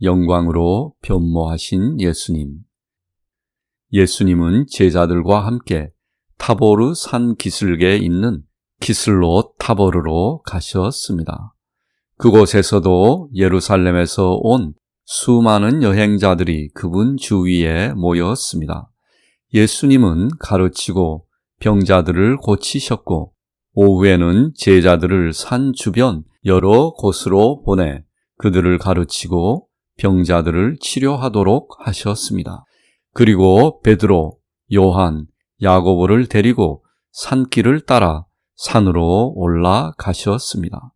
영광으로 변모하신 예수님. 예수님은 제자들과 함께 타보르 산 기슭에 있는 기슬롯 타보르로 가셨습니다. 그곳에서도 예루살렘에서 온 수많은 여행자들이 그분 주위에 모였습니다. 예수님은 가르치고 병자들을 고치셨고 오후에는 제자들을 산 주변 여러 곳으로 보내 그들을 가르치고 병자들을 치료하도록 하셨습니다. 그리고 베드로, 요한, 야고보를 데리고 산길을 따라 산으로 올라가셨습니다.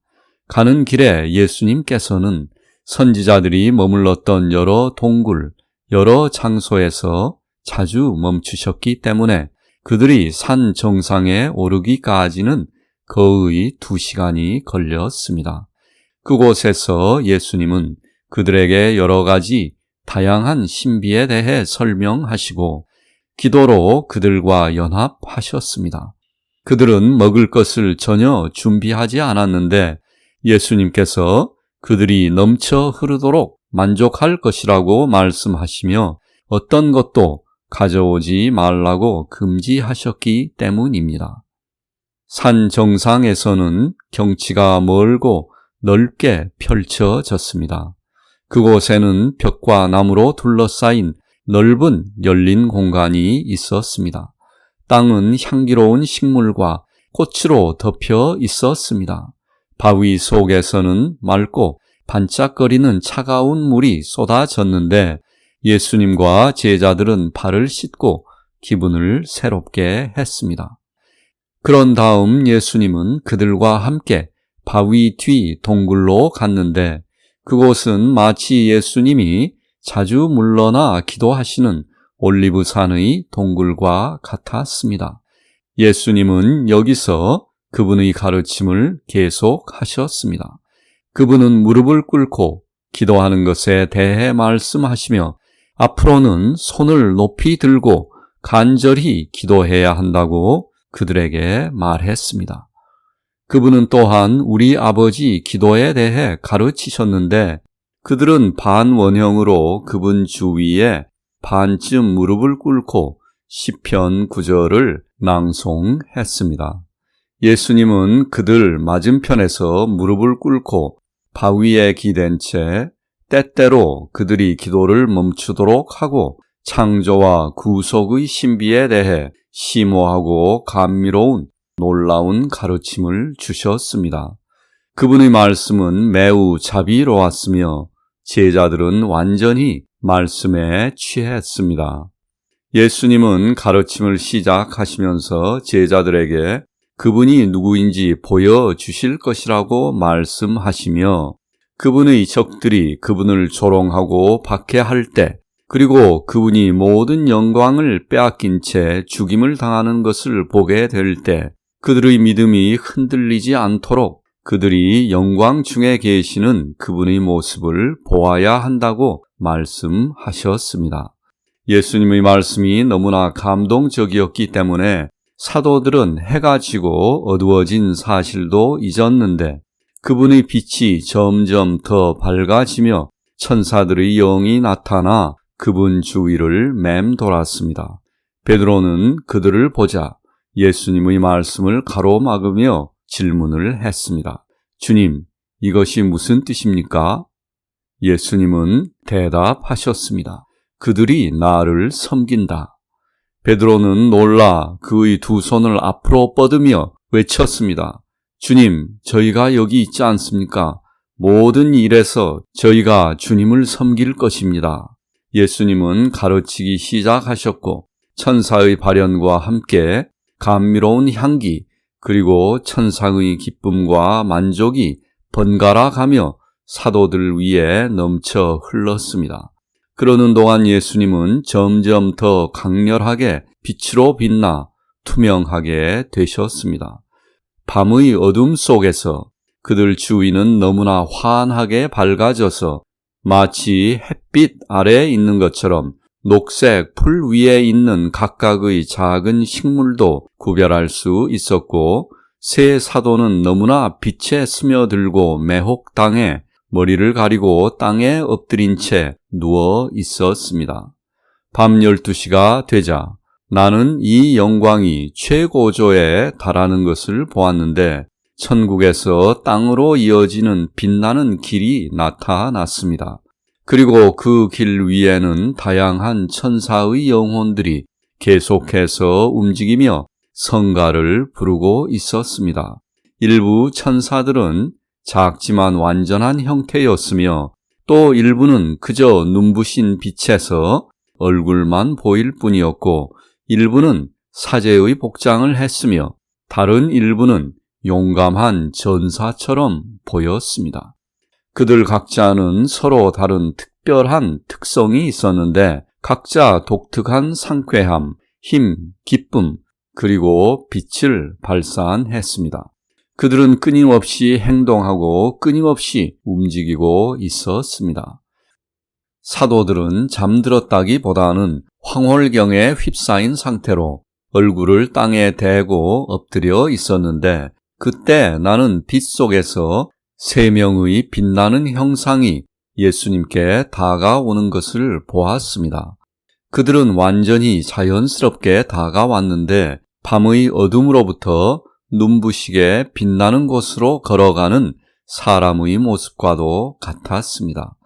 가는 길에 예수님께서는 선지자들이 머물렀던 여러 동굴, 여러 장소에서 자주 멈추셨기 때문에 그들이 산 정상에 오르기까지는 거의 2시간이 걸렸습니다. 그곳에서 예수님은 그들에게 여러 가지 다양한 신비에 대해 설명하시고 기도로 그들과 연합하셨습니다. 그들은 먹을 것을 전혀 준비하지 않았는데 예수님께서 그들이 넘쳐 흐르도록 만족할 것이라고 말씀하시며 어떤 것도 가져오지 말라고 금지하셨기 때문입니다. 산 정상에서는 경치가 멀고 넓게 펼쳐졌습니다. 그곳에는 벽과 나무로 둘러싸인 넓은 열린 공간이 있었습니다. 땅은 향기로운 식물과 꽃으로 덮여 있었습니다. 바위 속에서는 맑고 반짝거리는 차가운 물이 쏟아졌는데 예수님과 제자들은 발을 씻고 기분을 새롭게 했습니다. 그런 다음 예수님은 그들과 함께 바위 뒤 동굴로 갔는데 그곳은 마치 예수님이 자주 물러나 기도하시는 올리브산의 동굴과 같았습니다. 예수님은 여기서 그분의 가르침을 계속하셨습니다. 그분은 무릎을 꿇고 기도하는 것에 대해 말씀하시며 앞으로는 손을 높이 들고 간절히 기도해야 한다고 그들에게 말했습니다. 그분은 또한 우리 아버지 기도에 대해 가르치셨는데 그들은 반원형으로 그분 주위에 반쯤 무릎을 꿇고 시편 9절을 낭송했습니다. 예수님은 그들 맞은편에서 무릎을 꿇고 바위에 기댄 채 때때로 그들이 기도를 멈추도록 하고 창조와 구속의 신비에 대해 심오하고 감미로운 놀라운 가르침을 주셨습니다. 그분의 말씀은 매우 자비로웠으며 제자들은 완전히 말씀에 취했습니다. 예수님은 가르침을 시작하시면서 제자들에게 그분이 누구인지 보여주실 것이라고 말씀하시며 그분의 적들이 그분을 조롱하고 박해할 때 그리고 그분이 모든 영광을 빼앗긴 채 죽임을 당하는 것을 보게 될 때 그들의 믿음이 흔들리지 않도록 그들이 영광 중에 계시는 그분의 모습을 보아야 한다고 말씀하셨습니다. 예수님의 말씀이 너무나 감동적이었기 때문에 사도들은 해가 지고 어두워진 사실도 잊었는데 그분의 빛이 점점 더 밝아지며 천사들의 영이 나타나 그분 주위를 맴돌았습니다. 베드로는 그들을 보자 예수님의 말씀을 가로막으며 질문을 했습니다. 주님, 이것이 무슨 뜻입니까? 예수님은 대답하셨습니다. 그들이 나를 섬긴다. 베드로는 놀라 그의 두 손을 앞으로 뻗으며 외쳤습니다. 주님, 저희가 여기 있지 않습니까? 모든 일에서 저희가 주님을 섬길 것입니다. 예수님은 가르치기 시작하셨고 천사의 발현과 함께 감미로운 향기 그리고 천상의 기쁨과 만족이 번갈아 가며 사도들 위에 넘쳐 흘렀습니다. 그러는 동안 예수님은 점점 더 강렬하게 빛으로 빛나 투명하게 되셨습니다. 밤의 어둠 속에서 그들 주위는 너무나 환하게 밝아져서 마치 햇빛 아래에 있는 것처럼 녹색 풀 위에 있는 각각의 작은 식물도 구별할 수 있었고 세 사도는 너무나 빛에 스며들고 매혹당해 머리를 가리고 땅에 엎드린 채 누워 있었습니다. 밤 12시가 되자 나는 이 영광이 최고조에 달하는 것을 보았는데 천국에서 땅으로 이어지는 빛나는 길이 나타났습니다. 그리고 그 길 위에는 다양한 천사의 영혼들이 계속해서 움직이며 성가를 부르고 있었습니다. 일부 천사들은 작지만 완전한 형태였으며 또 일부는 그저 눈부신 빛에서 얼굴만 보일 뿐이었고 일부는 사제의 복장을 했으며 다른 일부는 용감한 전사처럼 보였습니다. 그들 각자는 서로 다른 특별한 특성이 있었는데 각자 독특한 상쾌함, 힘, 기쁨, 그리고 빛을 발산했습니다. 그들은 끊임없이 행동하고 끊임없이 움직이고 있었습니다. 사도들은 잠들었다기보다는 황홀경에 휩싸인 상태로 얼굴을 땅에 대고 엎드려 있었는데 그때 나는 빛 속에서 3명의 빛나는 형상이 예수님께 다가오는 것을 보았습니다. 그들은 완전히 자연스럽게 다가왔는데 밤의 어둠으로부터 눈부시게 빛나는 곳으로 걸어가는 사람의 모습과도 같았습니다.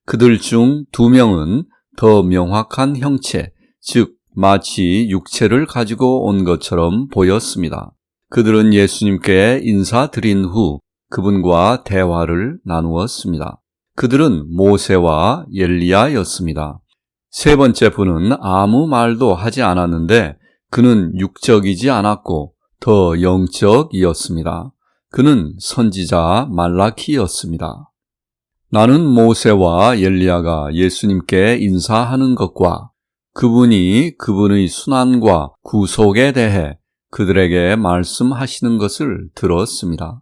그들 중 2명은 더 명확한 형체, 즉 마치 육체를 가지고 온 것처럼 보였습니다. 그들은 예수님께 인사드린 후 그분과 대화를 나누었습니다. 그들은 모세와 엘리야였습니다. 3번째 분은 아무 말도 하지 않았는데 그는 육적이지 않았고 더 영적이었습니다. 그는 선지자 말라키였습니다. 나는 모세와 엘리야가 예수님께 인사하는 것과 그분이 그분의 순환과 구속에 대해 그들에게 말씀하시는 것을 들었습니다.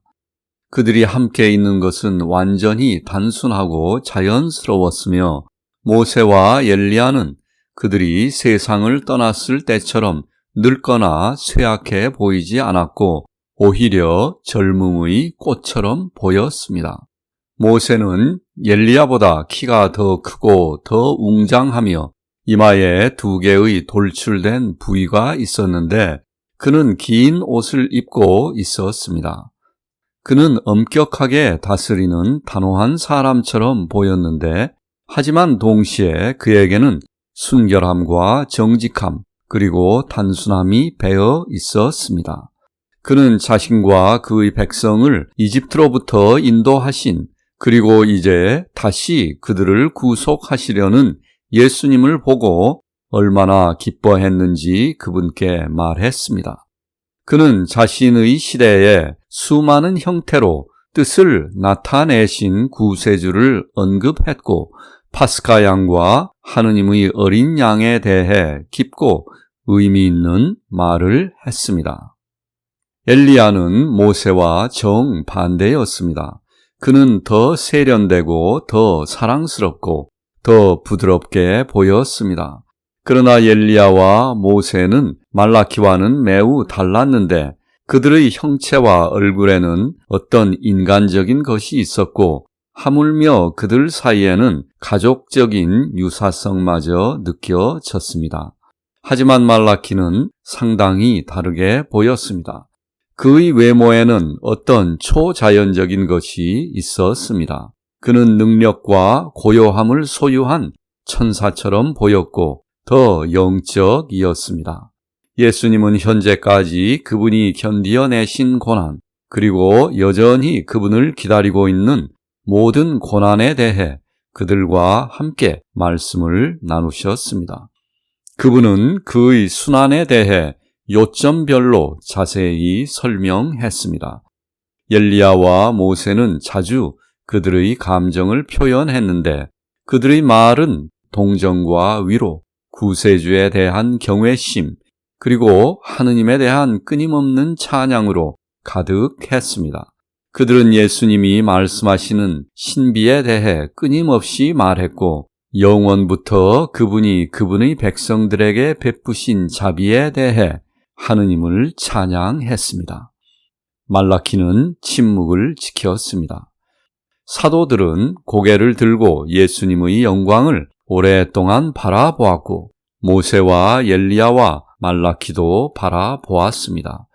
그들이 함께 있는 것은 완전히 단순하고 자연스러웠으며 모세와 엘리야는 그들이 세상을 떠났을 때처럼 늙거나 쇠약해 보이지 않았고 오히려 젊음의 꽃처럼 보였습니다. 모세는 엘리야보다 키가 더 크고 더 웅장하며 이마에 2개의 돌출된 부위가 있었는데 그는 긴 옷을 입고 있었습니다. 그는 엄격하게 다스리는 단호한 사람처럼 보였는데 하지만 동시에 그에게는 순결함과 정직함 그리고 단순함이 배어 있었습니다. 그는 자신과 그의 백성을 이집트로부터 인도하신 그리고 이제 다시 그들을 구속하시려는 예수님을 보고 얼마나 기뻐했는지 그분께 말했습니다. 그는 자신의 시대에 수많은 형태로 뜻을 나타내신 구세주를 언급했고 파스카 양과 하느님의 어린 양에 대해 깊고 의미 있는 말을 했습니다. 엘리야는 모세와 정반대였습니다. 그는 더 세련되고 더 사랑스럽고 더 부드럽게 보였습니다. 그러나 엘리야와 모세는 말라키와는 매우 달랐는데 그들의 형체와 얼굴에는 어떤 인간적인 것이 있었고 하물며 그들 사이에는 가족적인 유사성마저 느껴졌습니다. 하지만 말라키는 상당히 다르게 보였습니다. 그의 외모에는 어떤 초자연적인 것이 있었습니다. 그는 능력과 고요함을 소유한 천사처럼 보였고 더 영적이었습니다. 예수님은 현재까지 그분이 견디어내신 고난, 그리고 여전히 그분을 기다리고 있는 모든 고난에 대해 그들과 함께 말씀을 나누셨습니다. 그분은 그의 순환에 대해 요점별로 자세히 설명했습니다. 엘리야와 모세는 자주 그들의 감정을 표현했는데 그들의 말은 동정과 위로, 구세주에 대한 경외심, 그리고 하느님에 대한 끊임없는 찬양으로 가득했습니다. 그들은 예수님이 말씀하시는 신비에 대해 끊임없이 말했고 영원부터 그분이 그분의 백성들에게 베푸신 자비에 대해 하느님을 찬양했습니다. 말라키는 침묵을 지켰습니다. 사도들은 고개를 들고 예수님의 영광을 오랫동안 바라보았고 모세와 엘리야와 말라기도 바라보았습니다.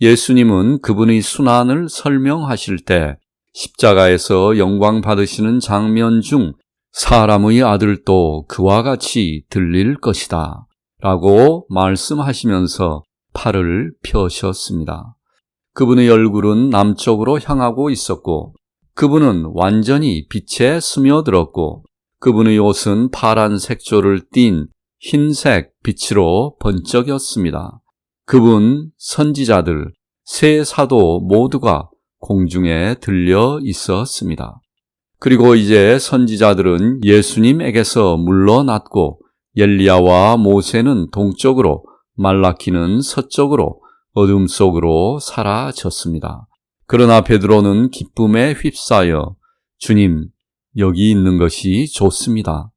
예수님은 그분의 순환을 설명하실 때 십자가에서 영광 받으시는 장면 중 사람의 아들도 그와 같이 들릴 것이다 라고 말씀하시면서 팔을 펴셨습니다. 그분의 얼굴은 남쪽으로 향하고 있었고 그분은 완전히 빛에 스며들었고 그분의 옷은 파란 색조를 띤 흰색 빛으로 번쩍였습니다. 그분, 선지자들, 세 사도 모두가 공중에 들려 있었습니다. 그리고 이제 선지자들은 예수님에게서 물러났고 엘리야와 모세는 동쪽으로 말라기는 서쪽으로 어둠 속으로 사라졌습니다. 그러나 베드로는 기쁨에 휩싸여 주님, 여기 있는 것이 좋습니다.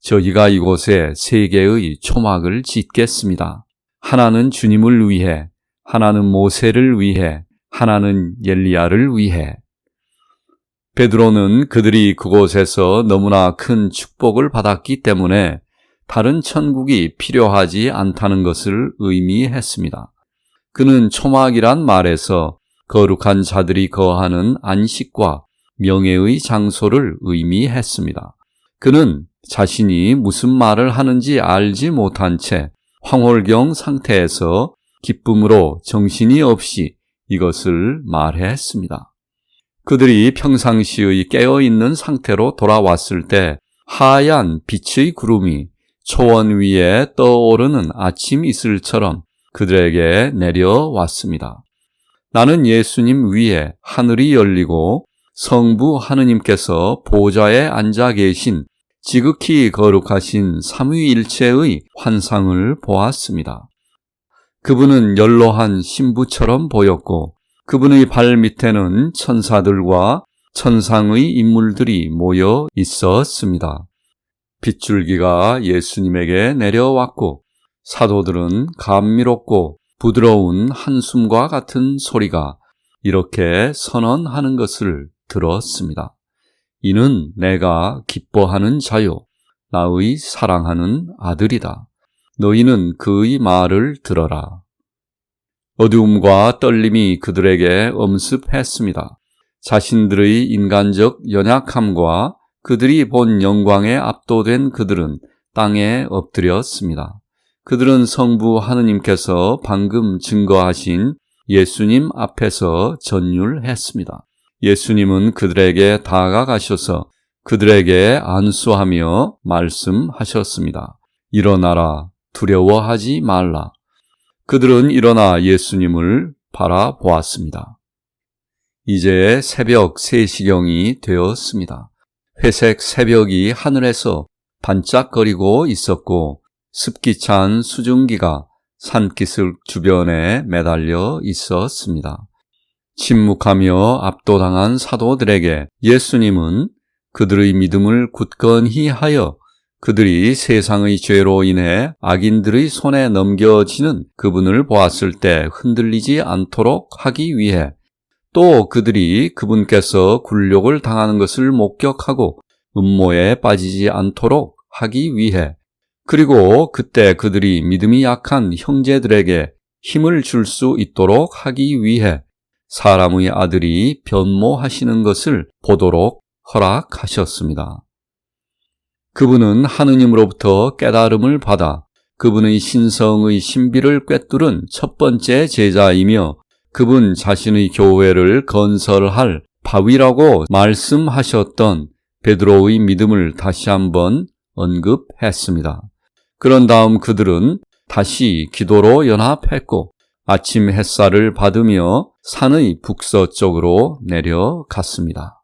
저희가 이곳에 세 개의 초막을 짓겠습니다. 하나는 주님을 위해, 하나는 모세를 위해, 하나는 엘리야를 위해. 베드로는 그들이 그곳에서 너무나 큰 축복을 받았기 때문에 다른 천국이 필요하지 않다는 것을 의미했습니다. 그는 초막이란 말에서 거룩한 자들이 거하는 안식과 명예의 장소를 의미했습니다. 그는 자신이 무슨 말을 하는지 알지 못한 채 황홀경 상태에서 기쁨으로 정신이 없이 이것을 말했습니다. 그들이 평상시의 깨어있는 상태로 돌아왔을 때 하얀 빛의 구름이 초원 위에 떠오르는 아침 이슬처럼 그들에게 내려왔습니다. 나는 예수님 위에 하늘이 열리고 성부 하느님께서 보좌에 앉아 계신 지극히 거룩하신 삼위일체의 환상을 보았습니다. 그분은 연로한 신부처럼 보였고 그분의 발 밑에는 천사들과 천상의 인물들이 모여 있었습니다. 빗줄기가 예수님에게 내려왔고 사도들은 감미롭고 부드러운 한숨과 같은 소리가 이렇게 선언하는 것을 들었습니다. 이는 내가 기뻐하는 자요 나의 사랑하는 아들이다. 너희는 그의 말을 들어라. 어두움과 떨림이 그들에게 엄습했습니다. 자신들의 인간적 연약함과 그들이 본 영광에 압도된 그들은 땅에 엎드렸습니다. 그들은 성부 하느님께서 방금 증거하신 예수님 앞에서 전율했습니다. 예수님은 그들에게 다가가셔서 그들에게 안수하며 말씀하셨습니다. 일어나라, 두려워하지 말라. 그들은 일어나 예수님을 바라보았습니다. 이제 새벽 3시경이 되었습니다. 회색 새벽이 하늘에서 반짝거리고 있었고 습기 찬 수증기가 산기슭 주변에 매달려 있었습니다. 침묵하며 압도당한 사도들에게 예수님은 그들의 믿음을 굳건히 하여 그들이 세상의 죄로 인해 악인들의 손에 넘겨지는 그분을 보았을 때 흔들리지 않도록 하기 위해 또 그들이 그분께서 굴욕을 당하는 것을 목격하고 음모에 빠지지 않도록 하기 위해 그리고 그때 그들이 믿음이 약한 형제들에게 힘을 줄 수 있도록 하기 위해 사람의 아들이 변모하시는 것을 보도록 허락하셨습니다. 그분은 하느님으로부터 깨달음을 받아 그분의 신성의 신비를 꿰뚫은 첫 번째 제자이며 그분 자신의 교회를 건설할 바위라고 말씀하셨던 베드로의 믿음을 다시 한번 언급했습니다. 그런 다음 그들은 다시 기도로 연합했고 아침 햇살을 받으며 산의 북서쪽으로 내려갔습니다.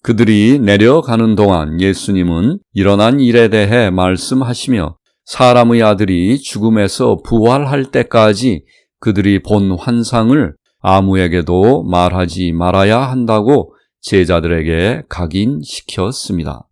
그들이 내려가는 동안 예수님은 일어난 일에 대해 말씀하시며 사람의 아들이 죽음에서 부활할 때까지 그들이 본 환상을 아무에게도 말하지 말아야 한다고 제자들에게 각인시켰습니다.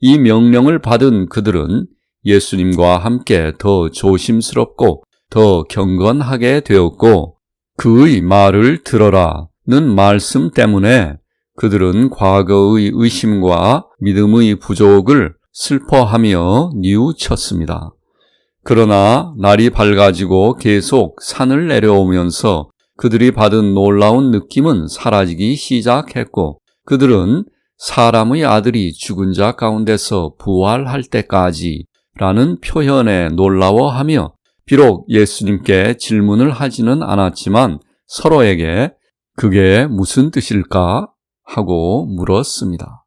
이 명령을 받은 그들은 예수님과 함께 더 조심스럽고 더 경건하게 되었고 그의 말을 들어라는 말씀 때문에 그들은 과거의 의심과 믿음의 부족을 슬퍼하며 뉘우쳤습니다. 그러나 날이 밝아지고 계속 산을 내려오면서 그들이 받은 놀라운 느낌은 사라지기 시작했고, 그들은 사람의 아들이 죽은 자 가운데서 부활할 때까지 라는 표현에 놀라워하며 비록 예수님께 질문을 하지는 않았지만 서로에게 그게 무슨 뜻일까 하고 물었습니다.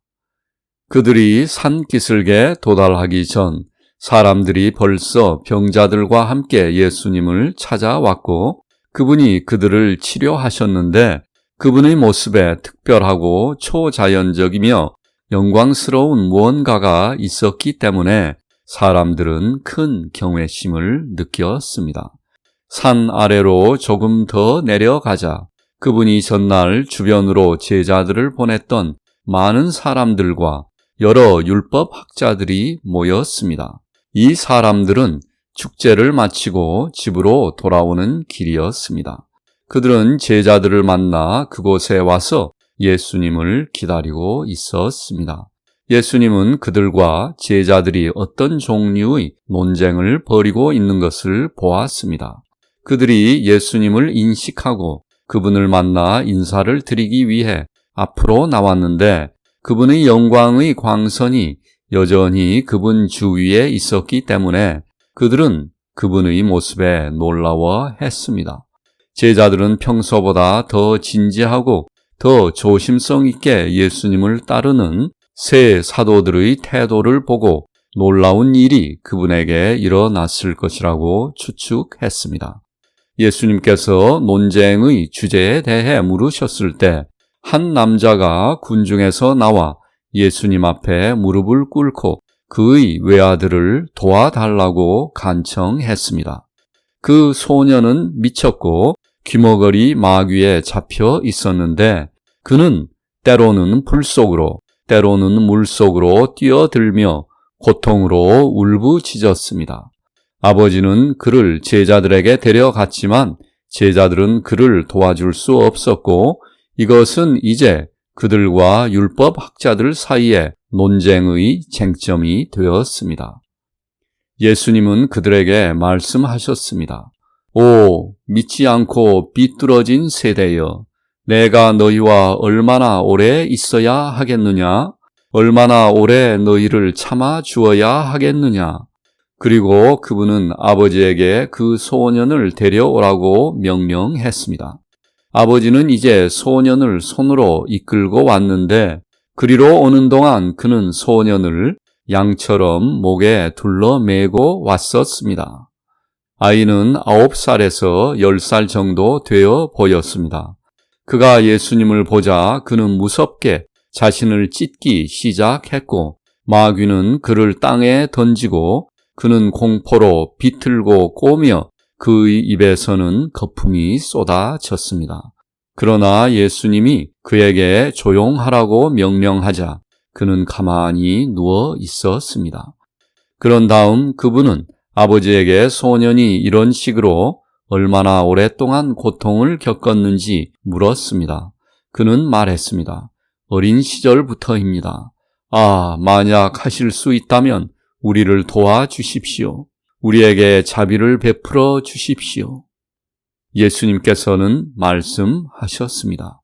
그들이 산 기슭에 도달하기 전 사람들이 벌써 병자들과 함께 예수님을 찾아왔고 그분이 그들을 치료하셨는데 그분의 모습에 특별하고 초자연적이며 영광스러운 무언가가 있었기 때문에 사람들은 큰 경외심을 느꼈습니다. 산 아래로 조금 더 내려가자 그분이 전날 주변으로 제자들을 보냈던 많은 사람들과 여러 율법 학자들이 모였습니다. 이 사람들은 축제를 마치고 집으로 돌아오는 길이었습니다. 그들은 제자들을 만나 그곳에 와서 예수님을 기다리고 있었습니다. 예수님은 그들과 제자들이 어떤 종류의 논쟁을 벌이고 있는 것을 보았습니다. 그들이 예수님을 인식하고 그분을 만나 인사를 드리기 위해 앞으로 나왔는데 그분의 영광의 광선이 여전히 그분 주위에 있었기 때문에 그들은 그분의 모습에 놀라워했습니다. 제자들은 평소보다 더 진지하고 더 조심성 있게 예수님을 따르는 새 사도들의 태도를 보고 놀라운 일이 그분에게 일어났을 것이라고 추측했습니다. 예수님께서 논쟁의 주제에 대해 물으셨을 때 한 남자가 군중에서 나와 예수님 앞에 무릎을 꿇고 그의 외아들을 도와달라고 간청했습니다. 그 소년은 미쳤고 귀머거리 마귀에 잡혀 있었는데 그는 때로는 불 속으로 때로는 물 속으로 뛰어들며 고통으로 울부짖었습니다. 아버지는 그를 제자들에게 데려갔지만 제자들은 그를 도와줄 수 없었고 이것은 이제 그들과 율법 학자들 사이에 논쟁의 쟁점이 되었습니다. 예수님은 그들에게 말씀하셨습니다. 오, 믿지 않고 비뚤어진 세대여, 내가 너희와 얼마나 오래 있어야 하겠느냐? 얼마나 오래 너희를 참아 주어야 하겠느냐? 그리고 그분은 아버지에게 그 소년을 데려오라고 명령했습니다. 아버지는 이제 소년을 손으로 이끌고 왔는데 그리로 오는 동안 그는 소년을 양처럼 목에 둘러매고 왔었습니다. 아이는 9살에서 10살 정도 되어 보였습니다. 그가 예수님을 보자 그는 무섭게 자신을 찢기 시작했고 마귀는 그를 땅에 던지고 그는 공포로 비틀고 꼬며 그의 입에서는 거품이 쏟아졌습니다. 그러나 예수님이 그에게 조용하라고 명령하자 그는 가만히 누워 있었습니다. 그런 다음 그분은 아버지에게 소년이 이런 식으로 얼마나 오랫동안 고통을 겪었는지 물었습니다. 그는 말했습니다. 어린 시절부터입니다. 아, 만약 하실 수 있다면 우리를 도와주십시오. 우리에게 자비를 베풀어 주십시오. 예수님께서는 말씀하셨습니다.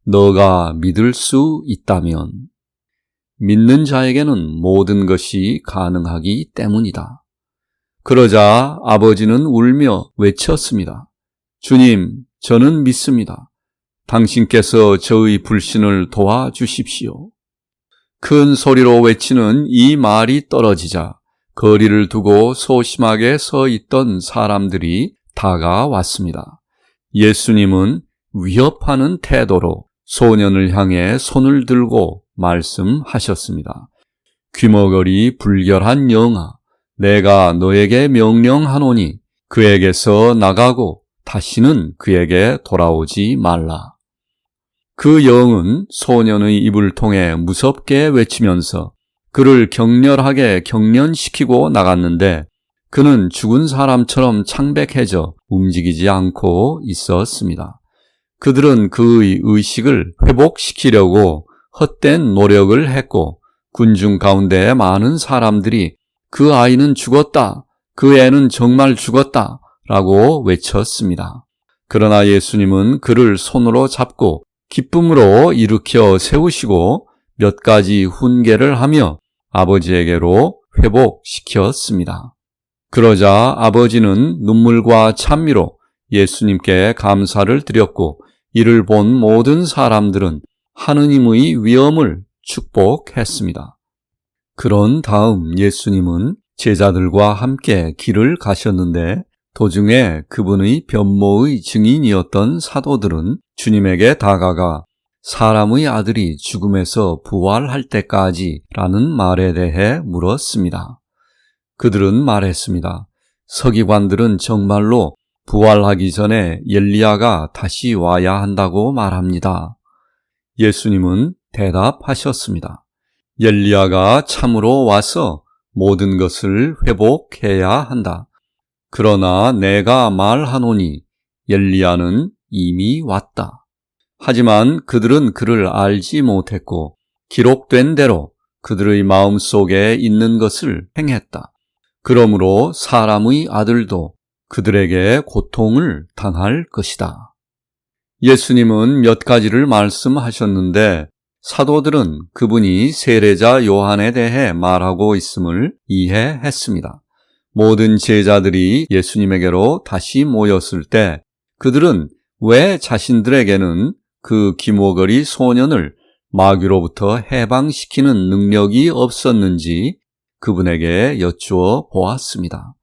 너가 믿을 수 있다면 믿는 자에게는 모든 것이 가능하기 때문이다. 그러자 아버지는 울며 외쳤습니다. 주님, 저는 믿습니다. 당신께서 저의 불신을 도와주십시오. 큰 소리로 외치는 이 말이 떨어지자 거리를 두고 소심하게 서 있던 사람들이 다가왔습니다. 예수님은 위협하는 태도로 소년을 향해 손을 들고 말씀하셨습니다. 귀머거리 불결한 영아, 내가 너에게 명령하노니 그에게서 나가고 다시는 그에게 돌아오지 말라. 그 영은 소년의 입을 통해 무섭게 외치면서 그를 격렬하게 경련시키고 나갔는데 그는 죽은 사람처럼 창백해져 움직이지 않고 있었습니다. 그들은 그의 의식을 회복시키려고 헛된 노력을 했고 군중 가운데 많은 사람들이 그 아이는 죽었다, 그 애는 정말 죽었다 라고 외쳤습니다. 그러나 예수님은 그를 손으로 잡고 기쁨으로 일으켜 세우시고 몇 가지 훈계를 하며 아버지에게로 회복시켰습니다. 그러자 아버지는 눈물과 찬미로 예수님께 감사를 드렸고 이를 본 모든 사람들은 하느님의 위엄을 축복했습니다. 그런 다음 예수님은 제자들과 함께 길을 가셨는데 도중에 그분의 변모의 증인이었던 사도들은 주님에게 다가가 사람의 아들이 죽음에서 부활할 때까지 라는 말에 대해 물었습니다. 그들은 말했습니다. 서기관들은 정말로 부활하기 전에 엘리야가 다시 와야 한다고 말합니다. 예수님은 대답하셨습니다. 엘리야가 참으로 와서 모든 것을 회복해야 한다. 그러나 내가 말하노니 엘리야는 이미 왔다. 하지만 그들은 그를 알지 못했고 기록된 대로 그들의 마음속에 있는 것을 행했다. 그러므로 사람의 아들도 그들에게 고통을 당할 것이다. 예수님은 몇 가지를 말씀하셨는데 사도들은 그분이 세례자 요한에 대해 말하고 있음을 이해했습니다. 모든 제자들이 예수님에게로 다시 모였을 때 그들은 왜 자신들에게는 그 기모거리 소년을 마귀로부터 해방시키는 능력이 없었는지 그분에게 여쭈어 보았습니다.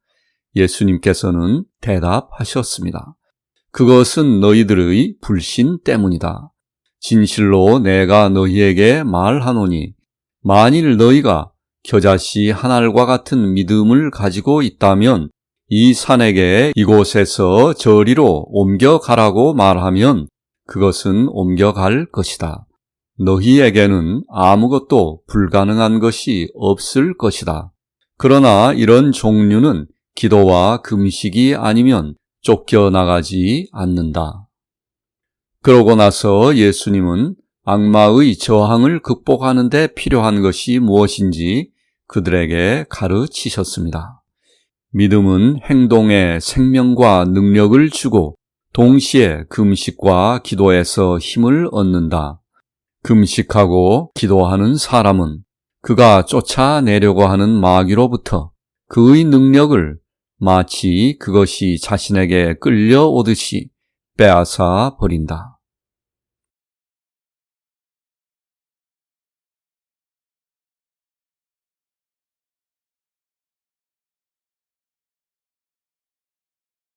예수님께서는 대답하셨습니다. 그것은 너희들의 불신 때문이다. 진실로 내가 너희에게 말하노니 만일 너희가 겨자씨 한 알과 같은 믿음을 가지고 있다면 이 산에게 이곳에서 저리로 옮겨가라고 말하면 그것은 옮겨갈 것이다. 너희에게는 아무것도 불가능한 것이 없을 것이다. 그러나 이런 종류는 기도와 금식이 아니면 쫓겨나가지 않는다. 그러고 나서 예수님은 악마의 저항을 극복하는 데 필요한 것이 무엇인지 그들에게 가르치셨습니다. 믿음은 행동에 생명과 능력을 주고 동시에 금식과 기도에서 힘을 얻는다. 금식하고 기도하는 사람은 그가 쫓아내려고 하는 마귀로부터 그의 능력을 마치 그것이 자신에게 끌려오듯이 빼앗아 버린다.